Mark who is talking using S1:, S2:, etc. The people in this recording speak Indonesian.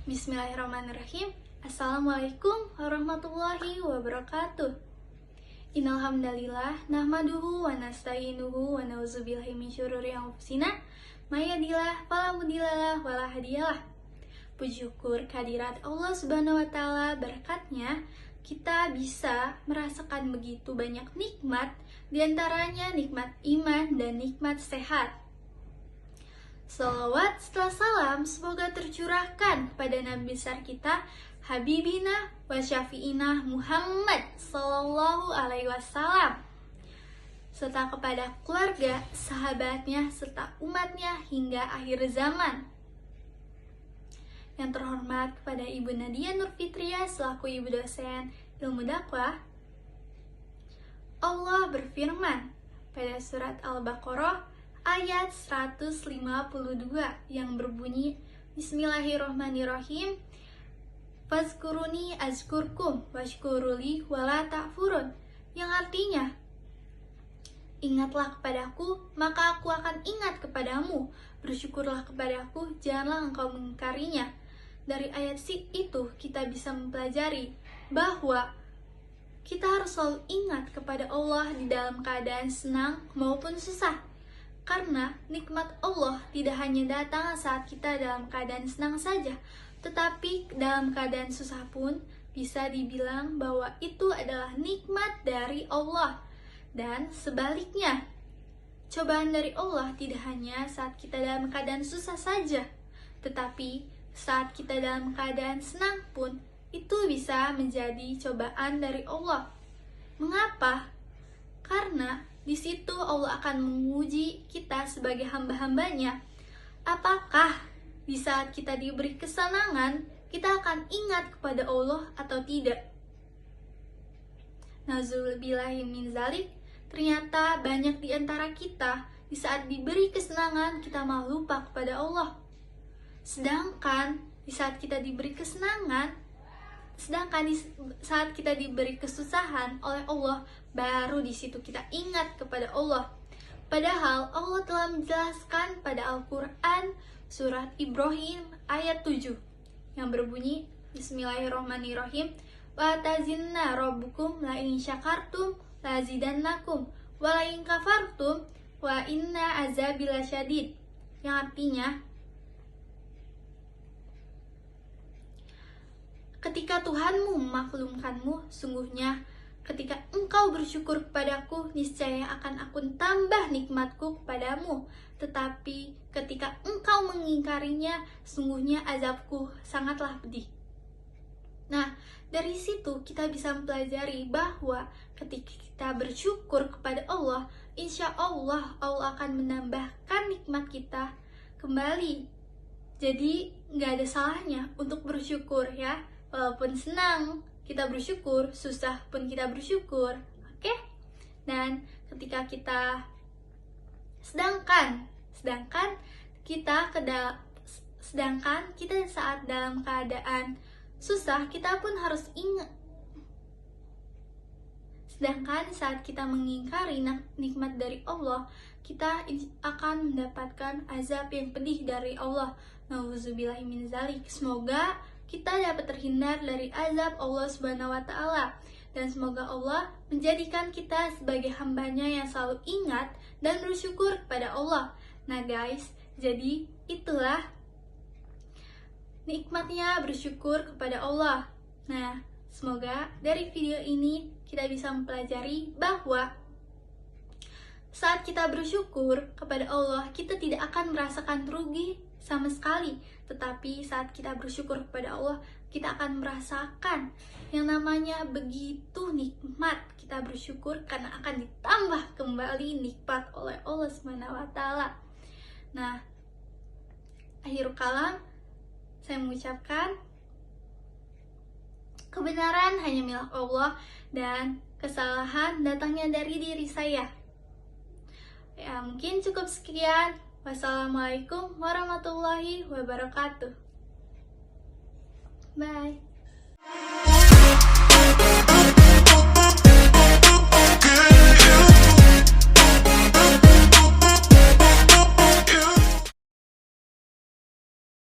S1: Bismillahirrahmanirrahim. Assalamualaikum warahmatullahi wabarakatuh. Innal hamdalillah nahmaduhu wa nasta'inuhu wa na'udzubillahi min syururi anfusina may yahdihillahu fala mudhillalah wa la hadiyalah. Puji syukur kehadirat Allah Subhanahu wa taala, berkatnya kita bisa merasakan begitu banyak nikmat, diantaranya nikmat iman dan nikmat sehat. Salawat setelah salam semoga tercurahkan pada Nabi besar kita, Habibina wa Syafi'ina Muhammad Sallallahu Alaihi Wasallam, serta kepada keluarga, sahabatnya, serta umatnya hingga akhir zaman. Yang terhormat kepada Ibu Nadia Nurfitria selaku Ibu dosen ilmu dakwah. Allah berfirman pada surat Al-Baqarah ayat 152 yang berbunyi, Bismillahirrohmanirrohim, Fazkuruni azkurkum washkuruli wala ta'furun, yang artinya, ingatlah kepadaku, maka aku akan ingat kepadamu, bersyukurlah kepadaku, janganlah engkau mengingkarinya. Dari ayat itu kita bisa mempelajari bahwa kita harus selalu ingat kepada Allah di dalam keadaan senang maupun susah. Karena nikmat Allah tidak hanya datang saat kita dalam keadaan senang saja, tetapi dalam keadaan susah pun bisa dibilang bahwa itu adalah nikmat dari Allah. Dan sebaliknya, cobaan dari Allah tidak hanya saat kita dalam keadaan susah saja, tetapi saat kita dalam keadaan senang pun itu bisa menjadi cobaan dari Allah. Mengapa? Karena di situ Allah akan menguji kita sebagai hamba-hambanya. Apakah di saat kita diberi kesenangan, kita akan ingat kepada Allah atau tidak? Nauzubillahi min zalik, ternyata banyak di antara kita di saat diberi kesenangan kita malah lupa kepada Allah. Sedangkan di saat kita diberi saat kita diberi kesusahan oleh Allah, baru di situ kita ingat kepada Allah. Padahal Allah telah menjelaskan pada Al-Quran surat Ibrahim ayat 7 yang berbunyi, Bismillahirrahmanirrahim, wa tazinna rabbukum la in syakartum la zidannakum wa la in kafartum wa inna azabi lasyadid, yang artinya, ketika Tuhanmu memaklumkanmu, sungguhnya ketika engkau bersyukur kepadaku, niscaya akan aku tambah nikmatku kepadamu. Tetapi ketika engkau mengingkarinya, sungguhnya azabku sangatlah pedih. Nah, dari situ kita bisa mempelajari bahwa ketika kita bersyukur kepada Allah, insya Allah Allah akan menambahkan nikmat kita kembali. Jadi nggak ada salahnya untuk bersyukur ya. Walaupun senang kita bersyukur, susah pun kita bersyukur, oke? Dan ketika kita sedangkan kita saat dalam keadaan susah, kita pun harus ingat. Sedangkan saat kita mengingkari nikmat dari Allah, kita akan mendapatkan azab yang pedih dari Allah. Nauzubillahi min zalik. Semoga kita dapat terhindar dari azab Allah Subhanahu wa taala, dan semoga Allah menjadikan kita sebagai hambanya yang selalu ingat dan bersyukur kepada Allah. Nah guys, jadi itulah nikmatnya bersyukur kepada Allah. Nah, semoga dari video ini kita bisa mempelajari bahwa saat kita bersyukur kepada Allah, kita tidak akan merasakan rugi sama sekali. Tetapi saat kita bersyukur kepada Allah, kita akan merasakan yang namanya begitu nikmat. Kita bersyukur karena akan ditambah kembali nikmat oleh Allah Subhanahu wa taala. Nah, akhir kalam, saya mengucapkan kebenaran hanya milik Allah dan kesalahan datangnya dari diri saya. Ya, mungkin cukup sekian. Wassalamualaikum warahmatullahi wabarakatuh. Bye.